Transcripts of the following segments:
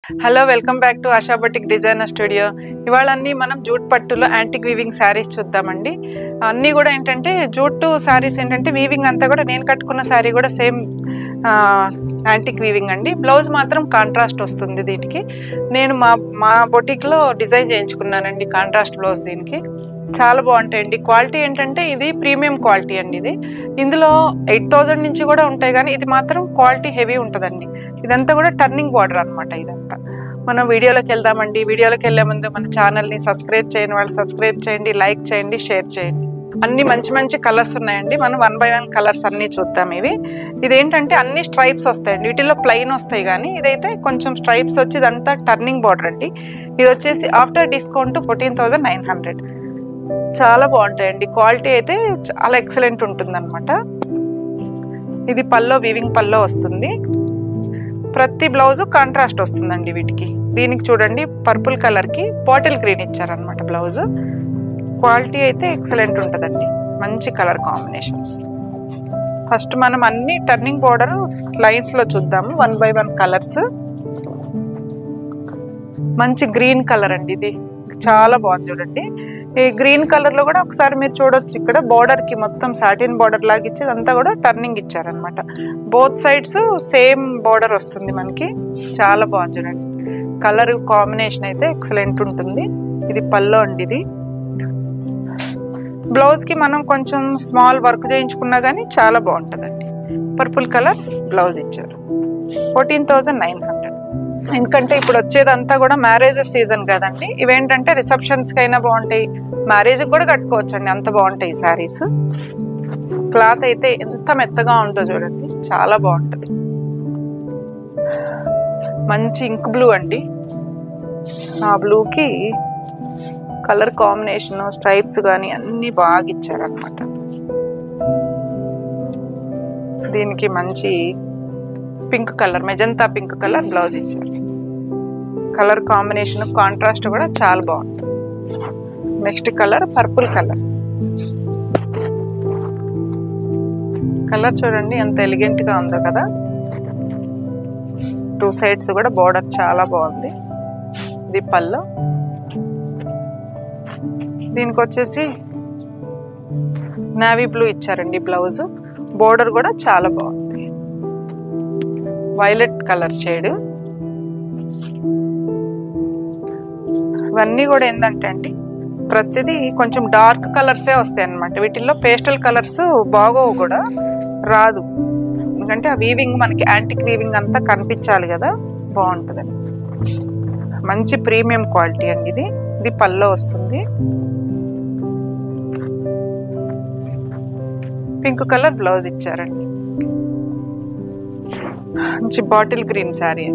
Hello welcome back to ASHA boutique designer studio. ఇవాళ అన్నీ మనం జూట్ పట్టులో యాంటిక్ వీవింగ్ శారీస్ చూద్దామండి. అన్నీ కూడా ఏంటంటే జూట్ శారీస్ ఏంటంటే వీవింగ్ అంతా కూడా నేను కట్టుకున్న శారీ కూడా సేమ్ యాంటిక్ వీవింగ్ అండి. బ్లౌజ్ మాత్రం కాంట్రాస్ట్ వస్తుంది. దీనికి నేను మా బొటిక్లో డిజైన్ చేయించుకున్నానండి కాంట్రాస్ట్ బ్లౌజ్. దీనికి చాలా బాగుంటాయండి. క్వాలిటీ ఏంటంటే ఇది ప్రీమియం క్వాలిటీ అండి. ఇందులో 8000 నుంచి కూడా ఉంటాయి, కానీ ఇది మాత్రం క్వాలిటీ హెవీ ఉంటుందండి. ఇదంతా కూడా టర్నింగ్ బార్డర్ అనమాట. ఇదంతా మనం వీడియోలోకి వెళ్దామండి. వీడియోలోకి వెళ్ళే ముందు మన ఛానల్ని సబ్స్క్రైబ్ చేయని వాళ్ళు సబ్స్క్రైబ్ చేయండి, లైక్ చేయండి, షేర్ చేయండి. అన్ని మంచి మంచి కలర్స్ ఉన్నాయండి. మనం 1 by 1 కలర్స్ అన్నీ చూద్దాం. ఇదేంటంటే అన్ని స్ట్రైప్స్ వస్తాయండి. వీటిల్లో ప్లెయిన్ వస్తాయి, కానీ ఇదైతే కొంచెం స్ట్రైప్స్ వచ్చి ఇదంతా టర్నింగ్ బార్డర్ అండి. ఇది వచ్చేసి ఆఫ్టర్ డిస్కౌంట్ 14,900. చాలా బాగుంటాయండి. క్వాలిటీ అయితే చాలా ఎక్సలెంట్ ఉంటుంది అనమాట. ఇది పల్లో వీవింగ్ పల్లో వస్తుంది. ప్రతి బ్లౌజు కాంట్రాస్ట్ వస్తుందండి వీటికి. దీనికి చూడండి పర్పుల్ కలర్కి బాటిల్ గ్రీన్ ఇచ్చారనమాట బ్లౌజు. క్వాలిటీ అయితే ఎక్సలెంట్ ఉంటుందండి. మంచి కలర్ కాంబినేషన్స్. ఫస్ట్ మనం అన్ని టర్నింగ్ బోర్డర్ లైన్స్లో చూద్దాము. 1 by 1 కలర్స్. మంచి గ్రీన్ కలర్ అండి. ఇది చాలా బాగుంది చూడండి. ఈ గ్రీన్ కలర్లో కూడా ఒకసారి మీరు చూడొచ్చు. ఇక్కడ బోర్డర్కి మొత్తం సాటిన్ బోర్డర్ లాగా ఇచ్చి అంతా కూడా టర్నింగ్ ఇచ్చారనమాట. బోత్ సైడ్స్ సేమ్ బోర్డర్ వస్తుంది మనకి. చాలా బాగుంది చూడండి. కలర్ కాంబినేషన్ అయితే ఎక్సలెంట్ ఉంటుంది. ఇది పల్లో అండి. ఇది బ్లౌజ్కి మనం కొంచెం స్మాల్ వర్క్ చేయించుకున్నా కానీ చాలా బాగుంటుందండి. పర్పుల్ కలర్ బ్లౌజ్ ఇచ్చారు. 14,900. ఎందుకంటే ఇప్పుడు వచ్చేదంతా కూడా మ్యారేజెస్ సీజన్ కదండి. ఇవేంటంటే రిసెప్షన్స్కి అయినా బాగుంటాయి, మ్యారేజ్కి కూడా కట్టుకోవచ్చు అండి. అంత బాగుంటాయి శారీస్. క్లాత్ అయితే ఎంత మెత్తగా ఉంటుందో చూడండి. చాలా బాగుంటుంది. మంచి ఇంక్ బ్లూ అండి. ఆ బ్లూకి కలర్ కాంబినేషన్ స్ట్రైప్స్ కానీ అన్నీ బాగా ఇచ్చారనమాట. దీనికి మంచి pink colour, magenta pink colour blouse ఇచ్చారు. కలర్ కాంబినేషన్ కాంట్రాస్ట్ కూడా చాలా బాగుంది. Next colour purple colour. Colour చూడండి ఎంత ఎలిగెంట్గా ఉందో కదా. 2 సైడ్స్ కూడా బోర్డర్ చాలా బాగుంది. ఇది పల్లో. దీనికి వచ్చేసి నేవీ బ్లూ ఇచ్చారండి బ్లౌజ్. బోర్డర్ కూడా చాలా బాగుంది. Violet colour shade. ఇవన్నీ కూడా ఏంటంటే అండి ప్రతిదీ కొంచెం డార్క్ కలర్సే వస్తాయి అన్నమాట. వీటిల్లో పేస్టల్ కలర్స్ బాగోవు కూడా, రాదు. ఎందుకంటే ఆ వీవింగ్ మనకి యాంటిక్ వీవింగ్ అంతా కనిపించాలి కదా, బాగుంటుందండి. మంచి ప్రీమియం క్వాలిటీ అండి. ఇది పల్లో వస్తుంది. పింక్ కలర్ బ్లౌజ్ ఇచ్చారండి. మంచి bottle green sari.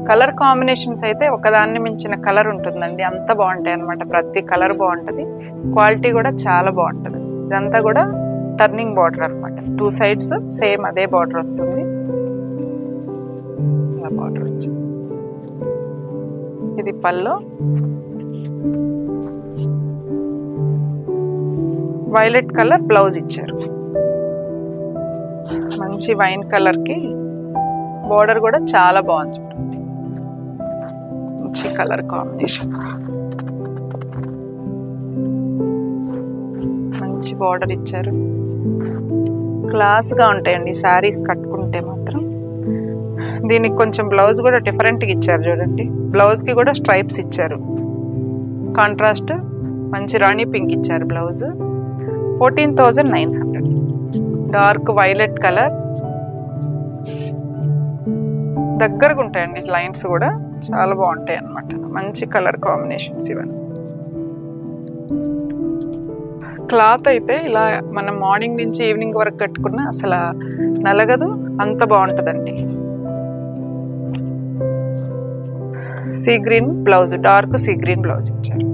Colour combinations అయితే ఒకదాన్ని మించిన కలర్ ఉంటుందండి. అంత బాగుంటాయి అన్నమాట. ప్రతి కలర్ బాగుంటుంది. క్వాలిటీ కూడా చాలా బాగుంటుంది. ఇదంతా కూడా టర్నింగ్ బార్డర్ అనమాట. 2 సైడ్స్ సేమ్ అదే బార్డర్ వస్తుంది. ఇలా బార్డర్ వచ్చింది. ఇది పల్లో. వైలెట్ కలర్ బ్లౌజ్ ఇచ్చారు. మంచి వైన్ కలర్కి బోర్డర్ కూడా చాలా బాగుంది చూడండి. మంచి కలర్ కాంబినేషన్. మంచి బోర్డర్ ఇచ్చారు. క్లాస్గా ఉంటాయండి శారీస్ కట్టుకుంటే మాత్రం. దీనికి కొంచెం బ్లౌజ్ కూడా డిఫరెంట్గా ఇచ్చారు చూడండి. బ్లౌజ్కి కూడా స్ట్రైప్స్ ఇచ్చారు. కాంట్రాస్ట్ మంచి రాణి పింక్ ఇచ్చారు బ్లౌజ్. 14,900. Dark violet colour. దగ్గరగా ఉంటాయండి లైన్స్ కూడా చాలా బాగుంటాయి అన్నమాట. మంచి కలర్ కాంబినేషన్స్ ఇవన్నీ. క్లాత్ అయితే ఇలా మనం మార్నింగ్ నుంచి ఈవినింగ్ వరకు కట్టుకున్నా అసలు నలగదు, అంత బాగుంటుందండి. Sea green blouse, dark sea green blouse ఇచ్చారు.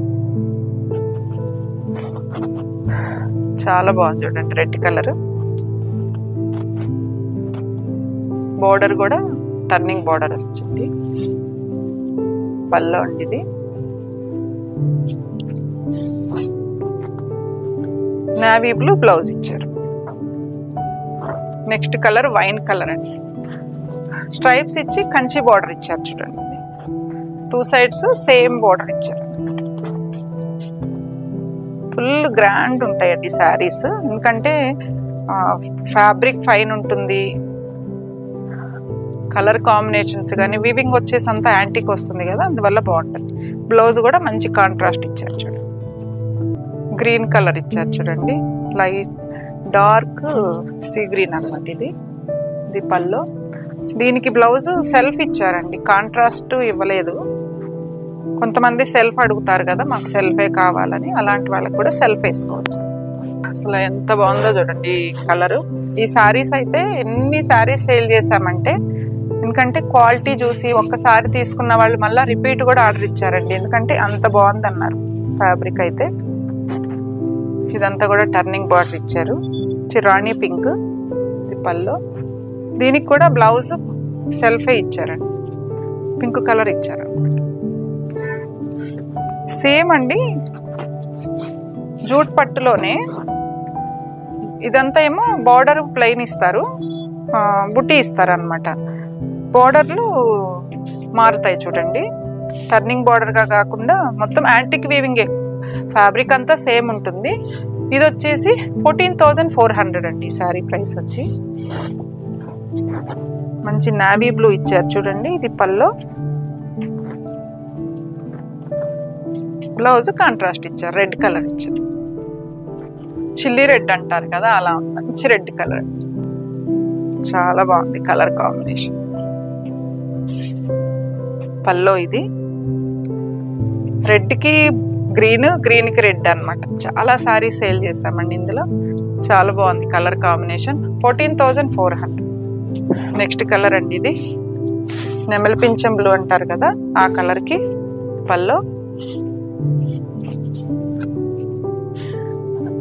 చాలా బాగుంది చూడండి. Red colour. బోర్డర్ కూడా టర్నింగ్ బోర్డర్ వస్తుంది. పల్లో అండి. ఇది నేవీ బ్లూ బ్లౌజ్ ఇచ్చారు. నెక్స్ట్ కలర్ వైన్ కలర్ అండి. స్ట్రైప్స్ ఇచ్చి కంచి బార్డర్ ఇచ్చారు చూడండి. టూ సైడ్స్ సేమ్ బోర్డర్ ఇచ్చారు. ఫుల్ గ్రాండ్ ఉంటాయండి శారీస్, ఎందుకంటే ఫ్యాబ్రిక్ ఫైన్ ఉంటుంది, కలర్ కాంబినేషన్స్ కానీ వీవింగ్ వచ్చేసి అంతా యాంటిక్ వస్తుంది కదా, అందువల్ల బాగుంటుంది. బ్లౌజ్ కూడా మంచి కాంట్రాస్ట్ ఇచ్చారు చూడండి, గ్రీన్ కలర్ ఇచ్చారు చూడండి, లైట్ డార్క్ సీ గ్రీన్ అన్నమాట. ఇది పల్లో. దీనికి బ్లౌజ్ సెల్ఫ్ ఇచ్చారండి, కాంట్రాస్ట్ ఇవ్వలేదు. కొంతమంది సెల్ఫ్ అడుగుతారు కదా, మాకు సెల్ఫే కావాలని, అలాంటి వాళ్ళకి కూడా సెల్ఫ్ వేసుకోవచ్చు. అసలు ఎంత బాగుందో చూడండి ఈ కలరు. ఈ శారీస్ అయితే ఎన్ని శారీస్ సేల్ చేసామంటే, ఎందుకంటే క్వాలిటీ చూసి ఒక్కసారి తీసుకున్న వాళ్ళు మళ్ళీ రిపీట్ కూడా ఆర్డర్ ఇచ్చారండి, ఎందుకంటే అంత బాగుంది అన్నారు ఫ్యాబ్రిక్ అయితే. ఇదంతా కూడా టర్నింగ్ బార్డర్ ఇచ్చారు, రాణి పింక్ ఇది పల్లో. దీనికి కూడా బ్లౌజ్ సెల్ఫే ఇచ్చారండి, పింక్ కలర్ ఇచ్చారు. సేమ్ అండి జూట్ పట్టులోనే ఇదంతా ఏమో బార్డర్ ప్లెయిన్ ఇస్తారు, బుట్టి ఇస్తారు అనమాట. బార్డర్లు మారుతాయి చూడండి, టర్నింగ్ బార్డర్గా కాకుండా మొత్తం యాంటిక్ వీవింగ్, ఫ్యాబ్రిక్ అంతా సేమ్ ఉంటుంది. ఇది వచ్చేసి 14,400 అండి శారీ ప్రైస్ వచ్చి. మంచి నావీ బ్లూ ఇచ్చారు చూడండి, ఇది పల్లో. బ్లౌజ్ కాంట్రాస్ట్ ఇచ్చారు, రెడ్ కలర్ ఇచ్చారు, చిల్లీ రెడ్ అంటారు కదా అలా ఉంది, మంచి రెడ్ కలర్, చాలా బాగుంది కలర్ కాంబినేషన్. పల్లో ఇది రెడ్కి గ్రీన్, గ్రీన్కి రెడ్ అనమాట. చాలా సారీస్ సేల్ చేస్తామండి ఇందులో, చాలా బాగుంది కలర్ కాంబినేషన్. 14,400. నెక్స్ట్ కలర్ అండి ఇది, నెమలి పింఛం బ్లూ అంటారు కదా ఆ కలర్కి పల్లో.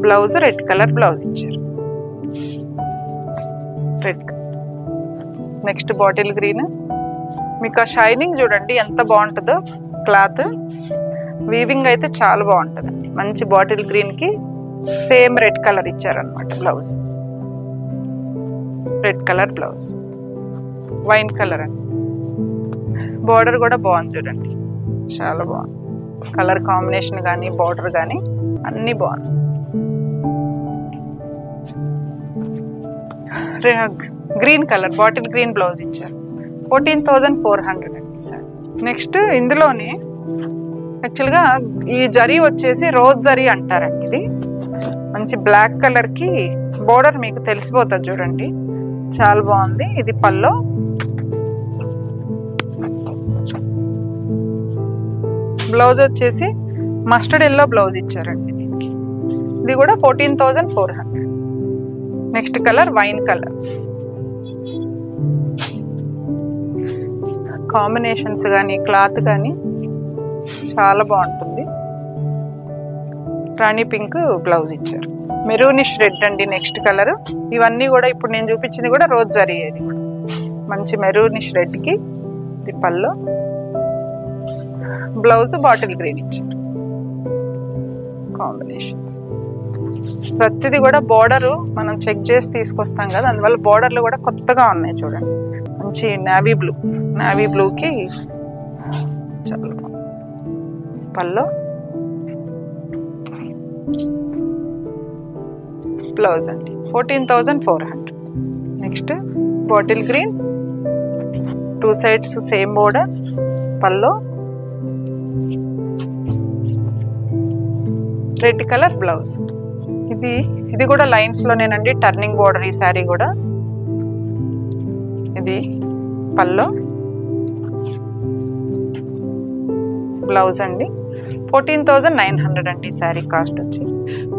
బ్లౌజ్ రెడ్ కలర్ బ్లౌజ్ ఇచ్చారు, రెడ్. Next bottle green. మీకు ఆ షైనింగ్ చూడండి ఎంత బాగుంటుందో, క్లాత్ వీవింగ్ అయితే చాలా బాగుంటుందండి. మంచి బాటిల్ గ్రీన్కి సేమ్ రెడ్ కలర్ ఇచ్చారనమాట blouse, red colour blouse. Wine colour అండి, బార్డర్ కూడా బాగుంది చూడండి, చాలా బాగుంది కలర్ కాంబినేషన్ కానీ బార్డర్ కానీ అన్నీ బాగుంది. Green colour bottle green blouse ఇచ్చారు, 14,400 అండి సార్. నెక్స్ట్ ఇందులోనే యాక్చువల్గా ఈ జరీ వచ్చేసి రోజ్ జరీ అంటారండి. ఇది మంచి బ్లాక్ కలర్కి బోర్డర్ మీకు తెలిసిపోతుంది చూడండి, చాలా బాగుంది. ఇది పల్లో. బ్లౌజ్ వచ్చేసి మస్టర్డ్ ఎల్లో బ్లౌజ్ ఇచ్చారండి దీనికి, ఇది కూడా 14,400. Next colour wine colour. Combinations కానీ క్లాత్ కానీ చాలా బాగుంటుంది. రాణి పింక్ బ్లౌజ్ ఇచ్చారు, మెరూనిష్ రెడ్ అండి నెక్స్ట్ కలర్. ఇవన్నీ కూడా ఇప్పుడు నేను చూపించింది కూడా రోజ్ జరీ, ఇది కూడా మంచి మెరూనిష్ రెడ్కి ఇది పల్లో. బ్లౌజ్ బాటిల్ గ్రీన్ ఇచ్చారు. కాంబినేషన్స్ ప్రతిది కూడా బార్డరు మనం చెక్ చేసి తీసుకొస్తాం కదా, అందువల్ల బార్డర్లు కూడా కొత్తగా ఉన్నాయి చూడండి. మంచి నావీ బ్లూ, నావీ బ్లూకి చాలా పల్లో. బ్లౌజ్ అండి 14,400. Next bottle green, two sides same border, పల్లో. Red colour blouse. ఇది కూడా లైన్స్ లోనేనండి, టర్నింగ్ బోర్డర్ ఈ శారీ కూడా. ఇది పల్లో, బ్లౌజ్ అండి 14,900 అండి శారీ కాస్ట్ వచ్చి.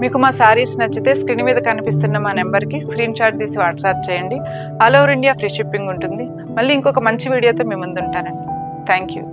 మీకు మా శారీస్ నచ్చితే స్క్రీన్ మీద కనిపిస్తున్న మా నెంబర్కి స్క్రీన్ షాట్ తీసి వాట్సాప్ చేయండి. All over India free shipping ఉంటుంది. మళ్ళీ ఇంకొక మంచి వీడియోతో మీ ముందు ఉంటానండి. Thank you.